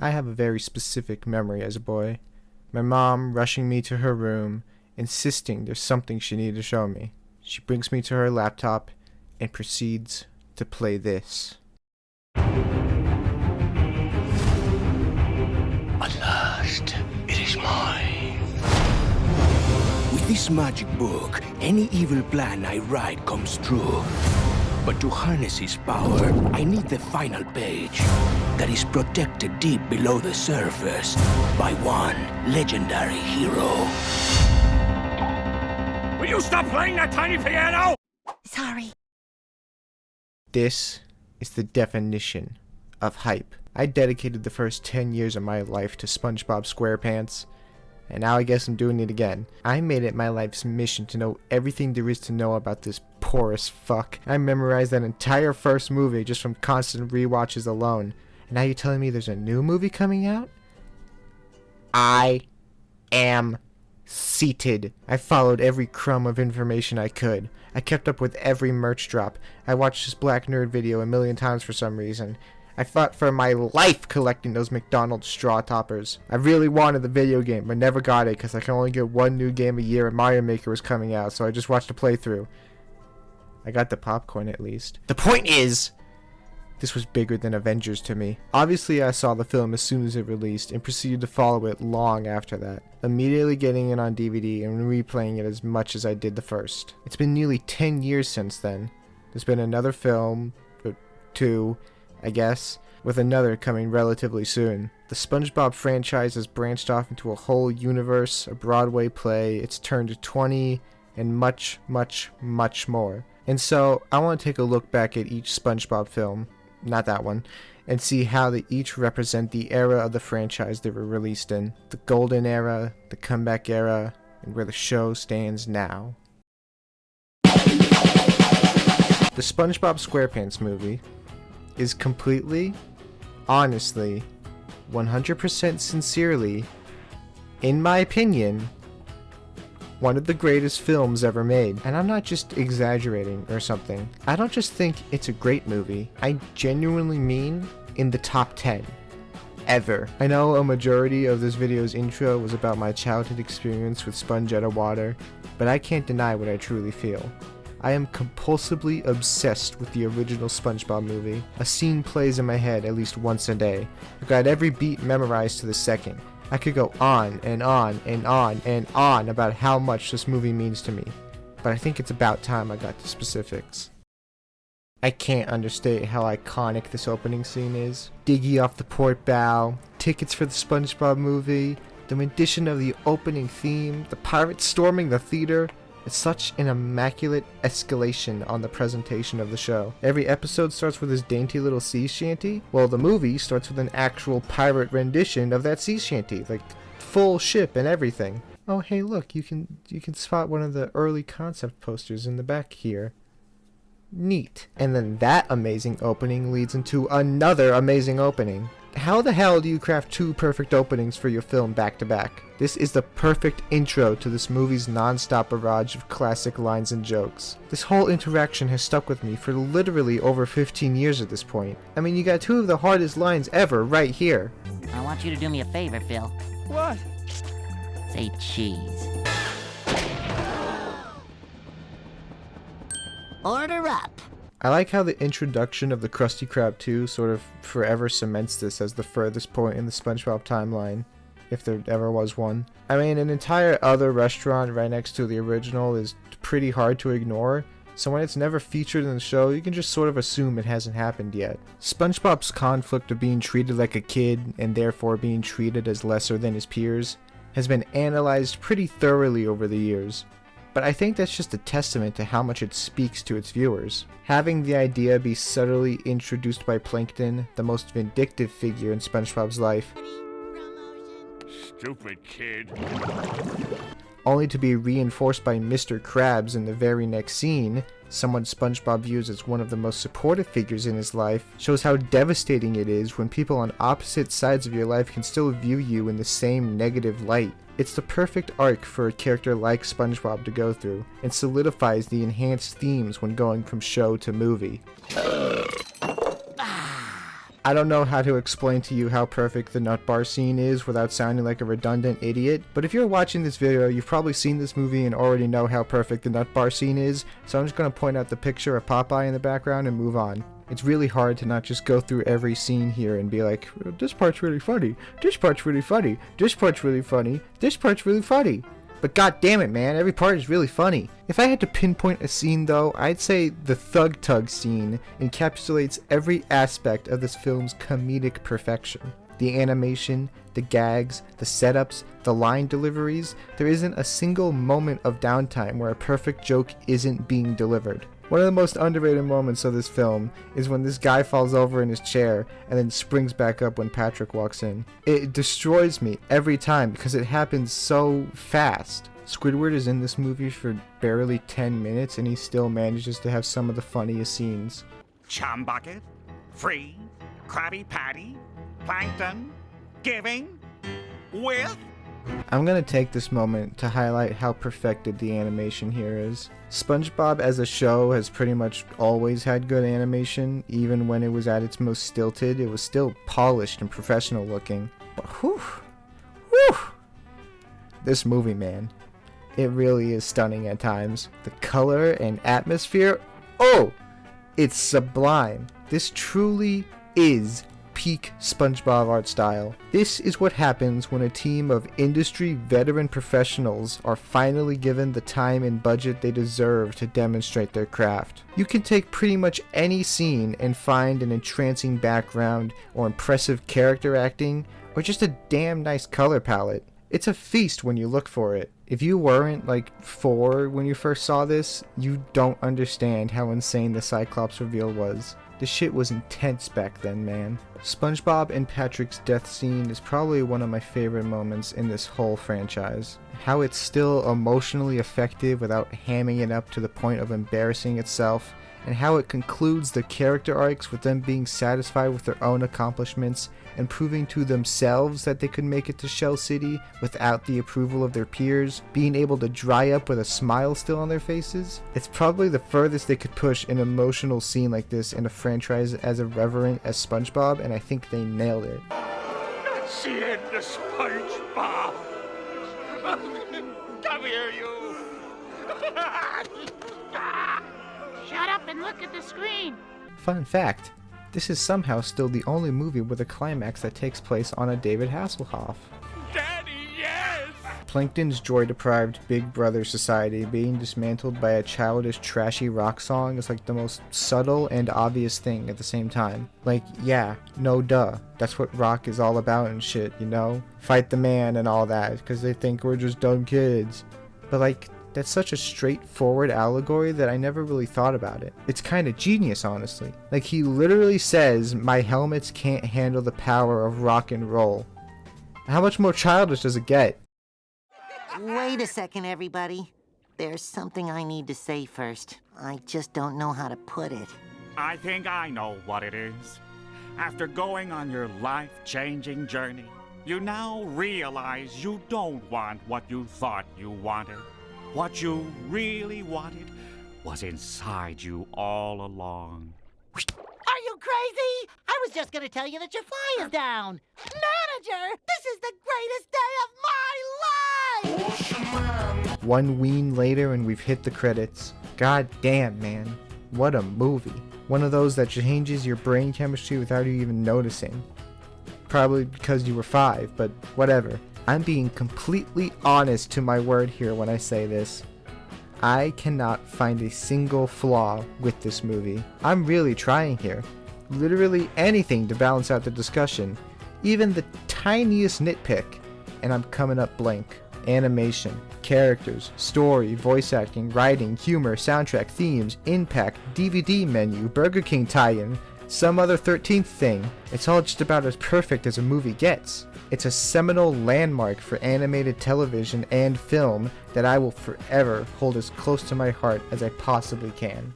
I have a very specific memory as a boy. My mom rushing me to her room, insisting there's something she needed to show me. She brings me to her laptop and proceeds to play this. At last, it is mine. With this magic book, any evil plan I write comes true. But to harness its power, I need the final page that is protected deep below the surface by one legendary hero. Will you stop playing that tiny piano? Sorry. This is the definition of hype. I dedicated the first 10 years of my life to SpongeBob SquarePants, and now I guess I'm doing it again. I made it my life's mission to know everything there is to know about this porous fuck. I memorized that entire first movie just from constant rewatches alone. And now you're telling me there's a new movie coming out? I am seated. I followed every crumb of information I could. I kept up with every merch drop. I watched this Black Nerd video a million times for some reason. I fought for my life collecting those McDonald's straw toppers. I really wanted the video game, but never got it because I can only get one new game a year and Mario Maker was coming out, so I just watched a playthrough. I got the popcorn at least. The point is, this was bigger than Avengers to me. Obviously, I saw the film as soon as it released and proceeded to follow it long after that, immediately getting it on DVD and replaying it as much as I did the first. It's been nearly 10 years since then. There's been another film, or two, I guess, with another coming relatively soon. The SpongeBob franchise has branched off into a whole universe, a Broadway play, it's turned 20, and much, much, much more. And so, I want to take a look back at each SpongeBob film, not that one, and see how they each represent the era of the franchise they were released in. The golden era, the comeback era, and where the show stands now. The SpongeBob SquarePants movie is completely, honestly, 100% sincerely, in my opinion, one of the greatest films ever made. And I'm not just exaggerating or something. I don't just think it's a great movie. I genuinely mean in the top 10. Ever. I know a majority of this video's intro was about my childhood experience with Spongetta water, but I can't deny what I truly feel. I am compulsively obsessed with the original SpongeBob movie. A scene plays in my head at least once a day. I've got every beat memorized to the second. I could go on and on and on and on about how much this movie means to me, but I think it's about time I got to specifics. I can't understate how iconic this opening scene is. Diggy off the port bow, tickets for the SpongeBob movie, the rendition of the opening theme, the pirates storming the theater. It's such an immaculate escalation on the presentation of the show. Every episode starts with this dainty little sea shanty, while the movie starts with an actual pirate rendition of that sea shanty, like full ship and everything. Oh hey look, you can spot one of the early concept posters in the back here. Neat. And then that amazing opening leads into another amazing opening. How the hell do you craft two perfect openings for your film back to back? This is the perfect intro to this movie's non-stop barrage of classic lines and jokes. This whole interaction has stuck with me for literally over 15 years at this point. I mean, you got two of the hardest lines ever right here. I want you to do me a favor, Phil. What? Say cheese. Order up. I like how the introduction of the Krusty Krab 2 sort of forever cements this as the furthest point in the SpongeBob timeline, if there ever was one. I mean, an entire other restaurant right next to the original is pretty hard to ignore, so when it's never featured in the show, you can just sort of assume it hasn't happened yet. SpongeBob's conflict of being treated like a kid, and therefore being treated as lesser than his peers, has been analyzed pretty thoroughly over the years. But I think that's just a testament to how much it speaks to its viewers. Having the idea be subtly introduced by Plankton, the most vindictive figure in SpongeBob's life, Stupid kid. only to be reinforced by Mr. Krabs in the very next scene, someone SpongeBob views as one of the most supportive figures in his life, shows how devastating it is when people on opposite sides of your life can still view you in the same negative light. It's the perfect arc for a character like SpongeBob to go through, and solidifies the enhanced themes when going from show to movie. I don't know how to explain to you how perfect the nut bar scene is without sounding like a redundant idiot, but if you're watching this video, you've probably seen this movie and already know how perfect the nut bar scene is, so I'm just going to point out the picture of Popeye in the background and move on. It's really hard to not just go through every scene here and be like, this part's really funny, this part's really funny, this part's really funny, this part's really funny. But god damn it, man, every part is really funny. If I had to pinpoint a scene though, I'd say the Thug Tug scene encapsulates every aspect of this film's comedic perfection. The animation, the gags, the setups, the line deliveries, there isn't a single moment of downtime where a perfect joke isn't being delivered. One of the most underrated moments of this film is when this guy falls over in his chair and then springs back up when Patrick walks in. It destroys me every time because it happens so fast. Squidward is in this movie for barely 10 minutes and he still manages to have some of the funniest scenes. Chum bucket, free, Krabby Patty, plankton, giving, with. I'm gonna take this moment to highlight how perfected the animation here is. SpongeBob as a show has pretty much always had good animation. Even when it was at its most stilted, it was still polished and professional looking. But whew, this movie, man, it really is stunning at times. The color and atmosphere, oh, it's sublime. This truly is peak SpongeBob art style. This is what happens when a team of industry veteran professionals are finally given the time and budget they deserve to demonstrate their craft. You can take pretty much any scene and find an entrancing background or impressive character acting or just a damn nice color palette. It's a feast when you look for it. If you weren't like 4 when you first saw this, you don't understand how insane the Cyclops reveal was. This shit was intense back then, man. SpongeBob and Patrick's death scene is probably one of my favorite moments in this whole franchise. How it's still emotionally effective without hamming it up to the point of embarrassing itself, and how it concludes the character arcs with them being satisfied with their own accomplishments and proving to themselves that they could make it to Shell City without the approval of their peers, being able to dry up with a smile still on their faces. It's probably the furthest they could push an emotional scene like this in a franchise as irreverent as SpongeBob, and I think they nailed it. That's the end of SpongeBob. Come here, you. Shut up and look at the screen. Fun fact, this is somehow still the only movie with a climax that takes place on a David Hasselhoff. Daddy, yes! Plankton's joy-deprived Big Brother society being dismantled by a childish, trashy rock song is like the most subtle and obvious thing at the same time. Like, yeah, no duh, that's what rock is all about and shit, you know? Fight the man and all that, because they think we're just dumb kids. But like, that's such a straightforward allegory that I never really thought about it. It's kind of genius, honestly. Like, he literally says, my helmets can't handle the power of rock and roll. How much more childish does it get? Wait a second, everybody. There's something I need to say first. I just don't know how to put it. I think I know what it is. After going on your life-changing journey, you now realize you don't want what you thought you wanted. What you really wanted was inside you all along. Are you crazy? I was just gonna tell you that your fly is down. Manager, this is the greatest day of my life! One ween later and we've hit the credits. God damn, man. What a movie. One of those that changes your brain chemistry without you even noticing. Probably because you were 5, but whatever. I'm being completely honest to my word here when I say this. I cannot find a single flaw with this movie. I'm really trying here. Literally anything to balance out the discussion. Even the tiniest nitpick, and I'm coming up blank. Animation, characters, story, voice acting, writing, humor, soundtrack, themes, impact, DVD menu, Burger King tie-in, some other 13th thing. It's all just about as perfect as a movie gets. It's a seminal landmark for animated television and film that I will forever hold as close to my heart as I possibly can.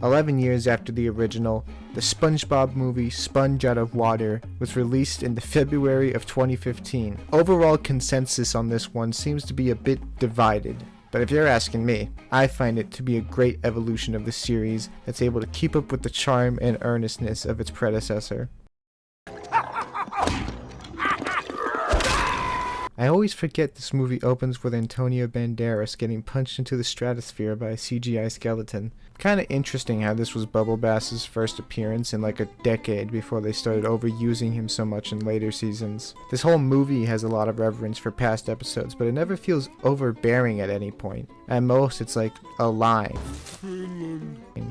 11 years after the original, the SpongeBob movie Sponge Out of Water was released in the February of 2015. Overall consensus on this one seems to be a bit divided. But if you're asking me, I find it to be a great evolution of the series that's able to keep up with the charm and earnestness of its predecessor. I always forget this movie opens with Antonio Banderas getting punched into the stratosphere by a CGI skeleton. Kinda interesting how this was Bubble Bass's first appearance in like a decade before they started overusing him so much in later seasons. This whole movie has a lot of reverence for past episodes, but it never feels overbearing at any point. At most, it's like a line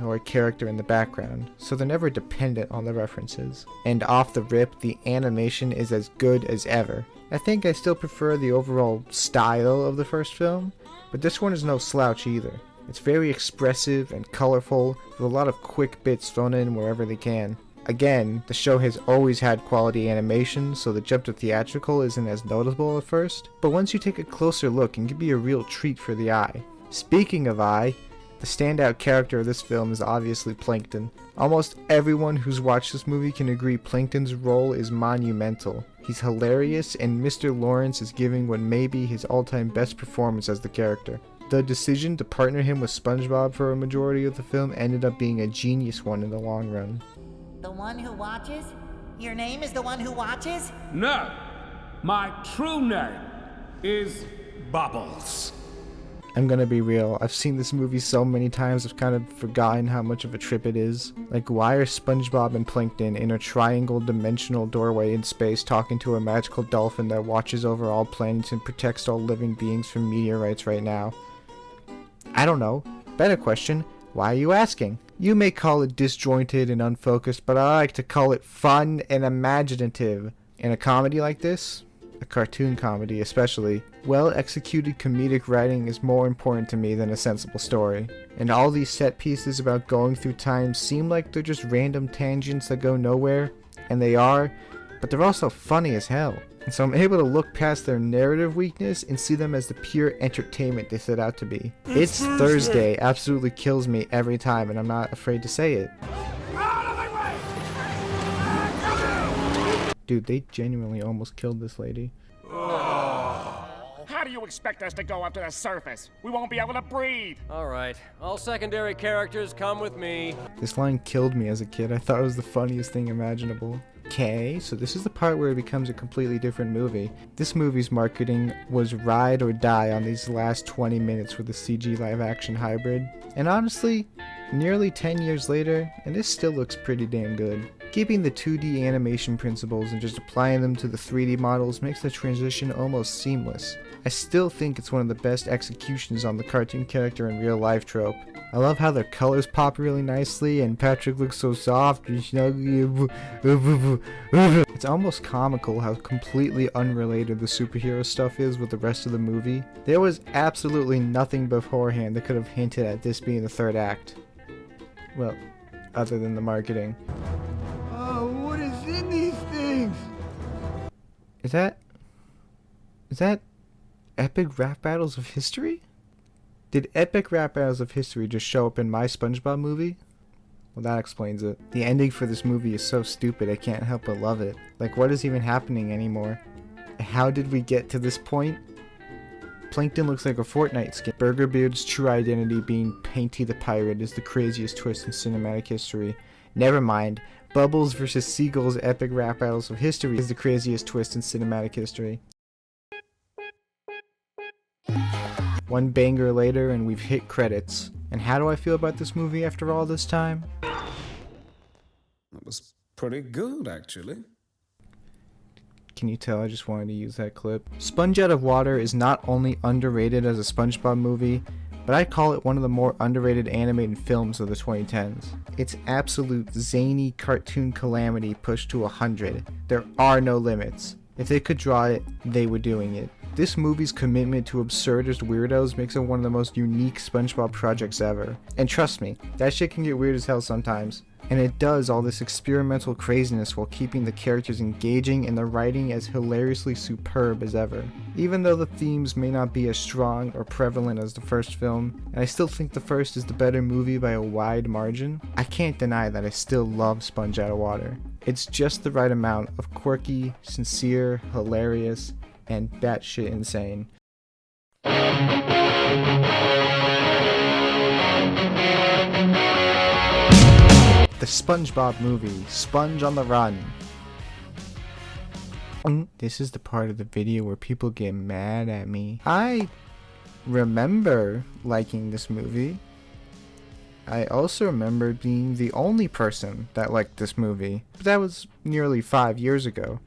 or a character in the background, so they're never dependent on the references. And off the rip, the animation is as good as ever. I think I still prefer the overall style of the first film, but this one is no slouch either. It's very expressive and colorful, with a lot of quick bits thrown in wherever they can. Again, the show has always had quality animation, so the jump to theatrical isn't as noticeable at first, but once you take a closer look, it can be a real treat for the eye. Speaking of eye, the standout character of this film is obviously Plankton. Almost everyone who's watched this movie can agree Plankton's role is monumental. He's hilarious, and Mr. Lawrence is giving what may be his all-time best performance as the character. The decision to partner him with SpongeBob for a majority of the film ended up being a genius one in the long run. The one who watches? Your name is the one who watches? No, my true name is Bubbles. I'm gonna be real, I've seen this movie so many times I've kind of forgotten how much of a trip it is. Like, why are SpongeBob and Plankton in a triangle dimensional doorway in space talking to a magical dolphin that watches over all planets and protects all living beings from meteorites right now? I don't know. Better question, why are you asking? You may call it disjointed and unfocused, but I like to call it fun and imaginative. In a comedy like this, a cartoon comedy especially, well-executed comedic writing is more important to me than a sensible story. And all these set pieces about going through time seem like they're just random tangents that go nowhere, and they are, but they're also funny as hell. And so I'm able to look past their narrative weakness and see them as the pure entertainment they set out to be. It's Thursday absolutely kills me every time, and I'm not afraid to say it. Dude, they genuinely almost killed this lady. How do you expect us to go up to the surface? We won't be able to breathe. Alright, all secondary characters come with me. This line killed me as a kid. I thought it was the funniest thing imaginable. Okay, so this is the part where it becomes a completely different movie. This movie's marketing was ride or die on these last 20 minutes with the CG live action hybrid. And honestly, nearly 10 years later, and this still looks pretty damn good. Keeping the 2D animation principles and just applying them to the 3D models makes the transition almost seamless. I still think it's one of the best executions on the cartoon character in real life trope. I love how their colors pop really nicely and Patrick looks so soft and snuggly. It's almost comical how completely unrelated the superhero stuff is with the rest of the movie. There was absolutely nothing beforehand that could have hinted at this being the third act. Well, other than the marketing. Oh, what is in these things? Is that Epic Rap Battles of History? Did Epic Rap Battles of History just show up in my SpongeBob movie? Well, that explains it. The ending for this movie is so stupid I can't help but love it. Like, what is even happening anymore? How did we get to this point? Plankton looks like a Fortnite skin. Burgerbeard's true identity being Painty the Pirate is the craziest twist in cinematic history. Never mind, Bubbles vs. Seagull's Epic Rap Battles of History is the craziest twist in cinematic history. One banger later and we've hit credits. And how do I feel about this movie after all this time? That was pretty good, actually. Can you tell I just wanted to use that clip? Sponge Out of Water is not only underrated as a SpongeBob movie, but I'd call it one of the more underrated animated films of the 2010s. It's absolute zany cartoon calamity pushed to 100. There are no limits. If they could draw it, they were doing it. This movie's commitment to absurdist weirdos makes it one of the most unique SpongeBob projects ever. And trust me, that shit can get weird as hell sometimes. And it does all this experimental craziness while keeping the characters engaging and the writing as hilariously superb as ever. Even though the themes may not be as strong or prevalent as the first film, and I still think the first is the better movie by a wide margin, I can't deny that I still love Sponge Out of Water. It's just the right amount of quirky, sincere, hilarious, and batshit insane. The SpongeBob movie, Sponge on the Run. This is the part of the video where people get mad at me. I remember liking this movie. I also remember being the only person that liked this movie. But that was nearly 5 years ago.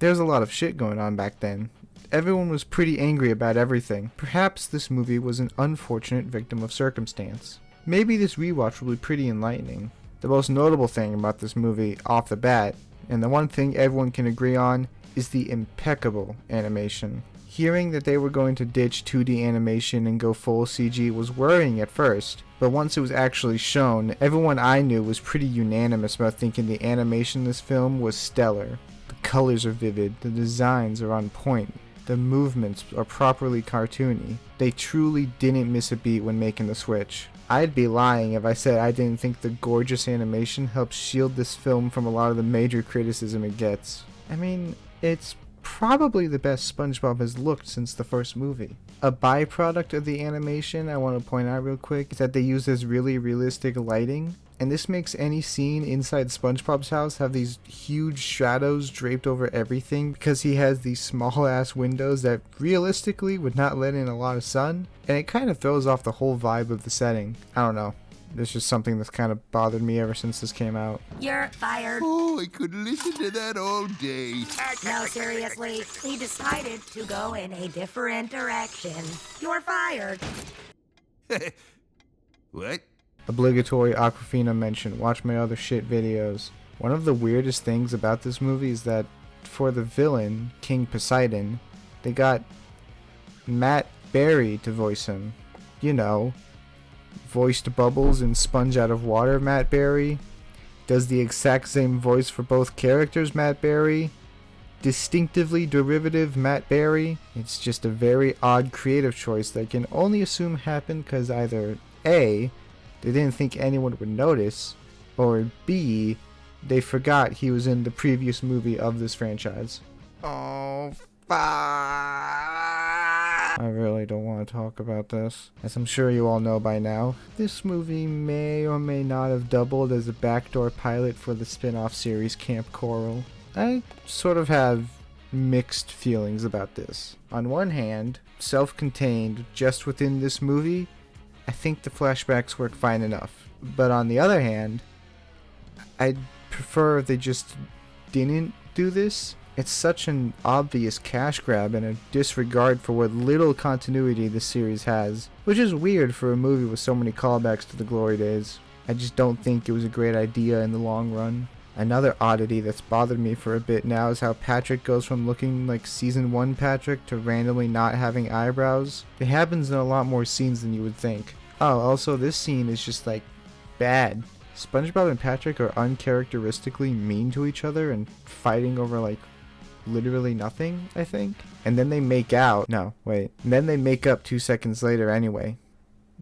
There was a lot of shit going on back then. Everyone was pretty angry about everything. Perhaps this movie was an unfortunate victim of circumstance. Maybe this rewatch will be pretty enlightening. The most notable thing about this movie off the bat, and the one thing everyone can agree on, is the impeccable animation. Hearing that they were going to ditch 2D animation and go full CG was worrying at first, but once it was actually shown, everyone I knew was pretty unanimous about thinking the animation in this film was stellar. The colors are vivid, the designs are on point, the movements are properly cartoony. They truly didn't miss a beat when making the switch. I'd be lying if I said I didn't think the gorgeous animation helps shield this film from a lot of the major criticism it gets. I mean, it's probably the best SpongeBob has looked since the first movie. A byproduct of the animation I want to point out real quick is that they use this really realistic lighting, and this makes any scene inside SpongeBob's house have these huge shadows draped over everything because he has these small ass windows that realistically would not let in a lot of sun, and it kind of throws off the whole vibe of the setting. I don't know. It's just something that's kind of bothered me ever since this came out. You're fired. Oh, I could listen to that all day. No, seriously, we decided to go in a different direction. You're fired. What? Obligatory Aquafina mention, watch my other shit videos. One of the weirdest things about this movie is that for the villain, King Poseidon, they got Matt Berry to voice him. You know, voiced Bubbles in Sponge Out of Water, Matt Berry. Does the exact same voice for both characters, Matt Berry. Distinctively derivative Matt Berry. It's just a very odd creative choice that I can only assume happened because either A, they didn't think anyone would notice, or B, they forgot he was in the previous movie of this franchise. Oh, fuck. I really don't want to talk about this. As I'm sure you all know by now, this movie may or may not have doubled as a backdoor pilot for the spin-off series Camp Coral. I sort of have mixed feelings about this. On one hand, self-contained, just within this movie, I think the flashbacks work fine enough. But on the other hand, I'd prefer if they just didn't do this. It's such an obvious cash grab and a disregard for what little continuity this series has, which is weird for a movie with so many callbacks to the glory days. I just don't think it was a great idea in the long run. Another oddity that's bothered me for a bit now is how Patrick goes from looking like season 1 Patrick to randomly not having eyebrows. It happens in a lot more scenes than you would think. Oh, also this scene is just like bad. SpongeBob and Patrick are uncharacteristically mean to each other and fighting over like literally nothing, I think. And then they make out. No, wait. And then they make up 2 seconds later anyway.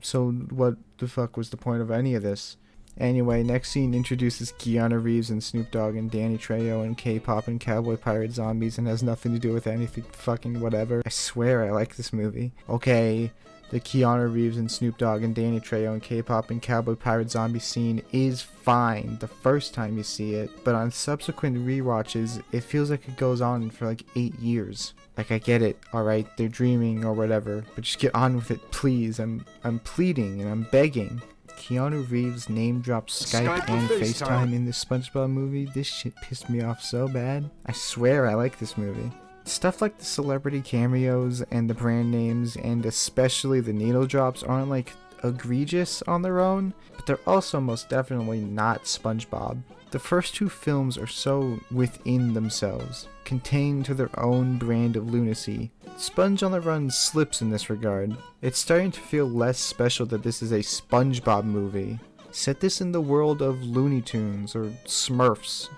So what the fuck was the point of any of this? Anyway, next scene introduces Keanu Reeves and Snoop Dogg and Danny Trejo and K-pop and cowboy pirate zombies and has nothing to do with anything fucking whatever. I swear I like this movie. Okay, the Keanu Reeves and Snoop Dogg and Danny Trejo and K-pop and cowboy pirate zombie scene is fine the first time you see it, but on subsequent rewatches, it feels like it goes on for like 8 years. Like, I get it, alright, they're dreaming or whatever, but just get on with it, please. I'm pleading and I'm begging. Keanu Reeves name drops Skype and FaceTime in this SpongeBob movie. This shit pissed me off so bad. I swear I like this movie. Stuff like the celebrity cameos and the brand names and especially the needle drops aren't like egregious on their own, but they're also most definitely not SpongeBob. The first 2 films are so within themselves, contained to their own brand of lunacy. Sponge on the Run slips in this regard. It's starting to feel less special that this is a SpongeBob movie. Set this in the world of Looney Tunes or Smurfs,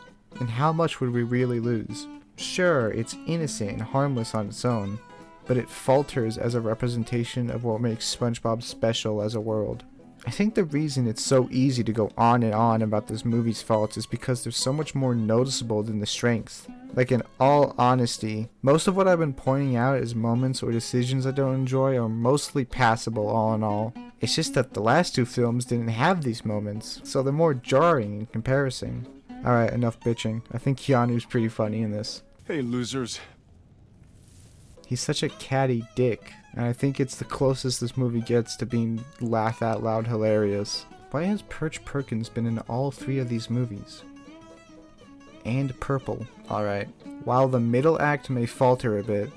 and how much would we really lose? Sure, it's innocent and harmless on its own, but it falters as a representation of what makes SpongeBob special as a world. I think the reason it's so easy to go on and on about this movie's faults is because they're so much more noticeable than the strengths. Like, in all honesty, most of what I've been pointing out as moments or decisions I don't enjoy are mostly passable all in all. It's just that the last two films didn't have these moments, so they're more jarring in comparison. Alright, enough bitching. I think Keanu's pretty funny in this. Hey, losers. He's such a catty dick, and I think it's the closest this movie gets to being laugh out loud hilarious. Why has Perch Perkins been in all three of these movies? And Purple. Alright. While the middle act may falter a bit,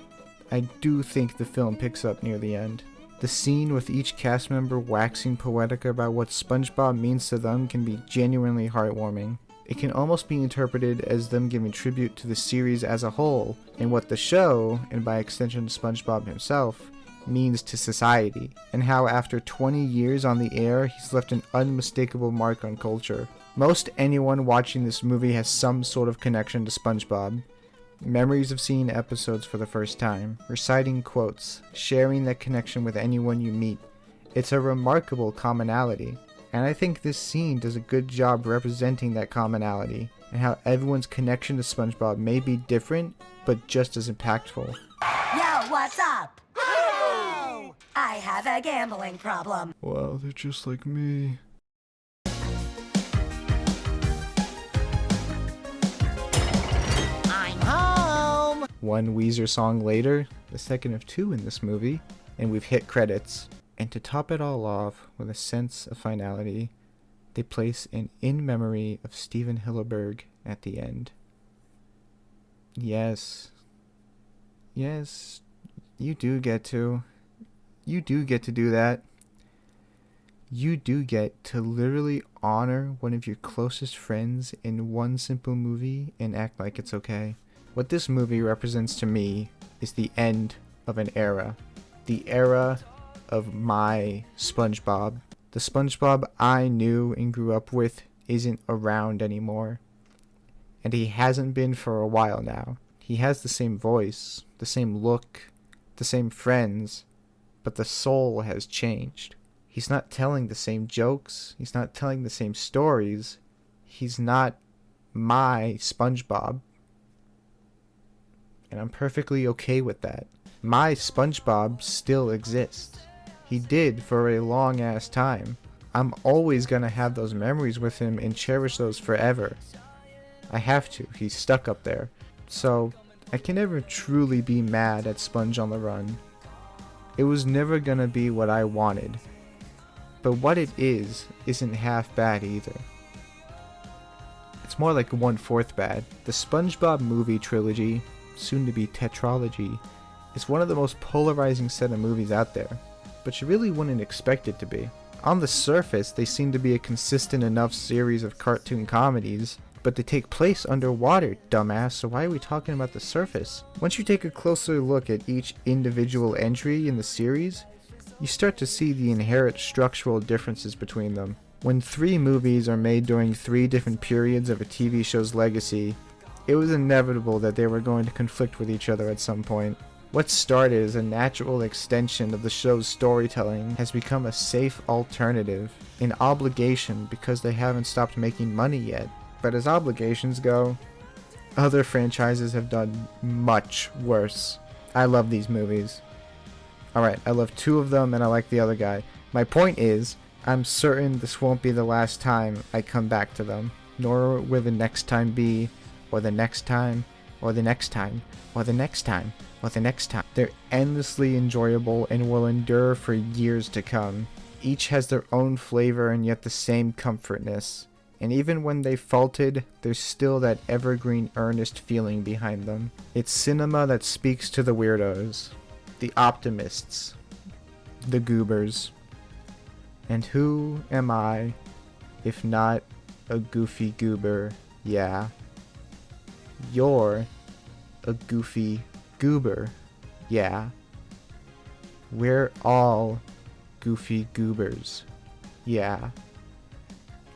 I do think the film picks up near the end. The scene with each cast member waxing poetic about what SpongeBob means to them can be genuinely heartwarming. It can almost be interpreted as them giving tribute to the series as a whole, and what the show, and by extension SpongeBob himself, means to society, and how after 20 years on the air, he's left an unmistakable mark on culture. Most anyone watching this movie has some sort of connection to SpongeBob. Memories of seeing episodes for the first time, reciting quotes, sharing that connection with anyone you meet. It's a remarkable commonality. And I think this scene does a good job representing that commonality, and how everyone's connection to SpongeBob may be different, but just as impactful. Yo, what's up? Oh! I have a gambling problem. Wow, they're just like me. I'm home! One Weezer song later, the second of two in this movie, and we've hit credits. And to top it all off with a sense of finality, they place an in memory of Steven Hillenburg at the end. Yes, you do get to do that. You do get to literally honor one of your closest friends in one simple movie and act like it's okay. What this movie represents to me is the end of an era. The era of my SpongeBob. The SpongeBob I knew and grew up with isn't around anymore. And he hasn't been for a while now. He has the same voice, the same look, the same friends, but the soul has changed. He's not telling the same jokes, he's not telling the same stories. He's not my SpongeBob. And I'm perfectly okay with that. My SpongeBob still exists. He did for a long ass time. I'm always gonna have those memories with him and cherish those forever. I have to. He's stuck up there. So I can never truly be mad at Sponge on the Run. It was never gonna be what I wanted. But what it isn't half bad either. It's more like 1/4 bad. The SpongeBob movie trilogy, soon to be tetralogy, is one of the most polarizing set of movies out there. But you really wouldn't expect it to be. On the surface, they seem to be a consistent enough series of cartoon comedies, but they take place underwater, dumbass, so why are we talking about the surface? Once you take a closer look at each individual entry in the series, you start to see the inherent structural differences between them. When 3 movies are made during 3 different periods of a TV show's legacy, it was inevitable that they were going to conflict with each other at some point. What started as a natural extension of the show's storytelling has become a safe alternative, an obligation because they haven't stopped making money yet. But as obligations go, other franchises have done much worse. I love these movies. Alright, I love 2 of them and I like the other guy. My point is, I'm certain this won't be the last time I come back to them, nor will the next time be, or the next time, or the next time, or the next time, or the next time. They're endlessly enjoyable and will endure for years to come. Each has their own flavor and yet the same comfortness. And even when they faulted, there's still that evergreen earnest feeling behind them. It's cinema that speaks to the weirdos, the optimists, the goobers. And who am I, if not a goofy goober? Yeah. You're a goofy goober. Yeah. We're all goofy goobers. Yeah.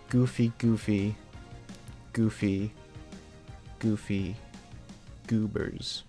Goofy, goofy, goofy, goofy goobers.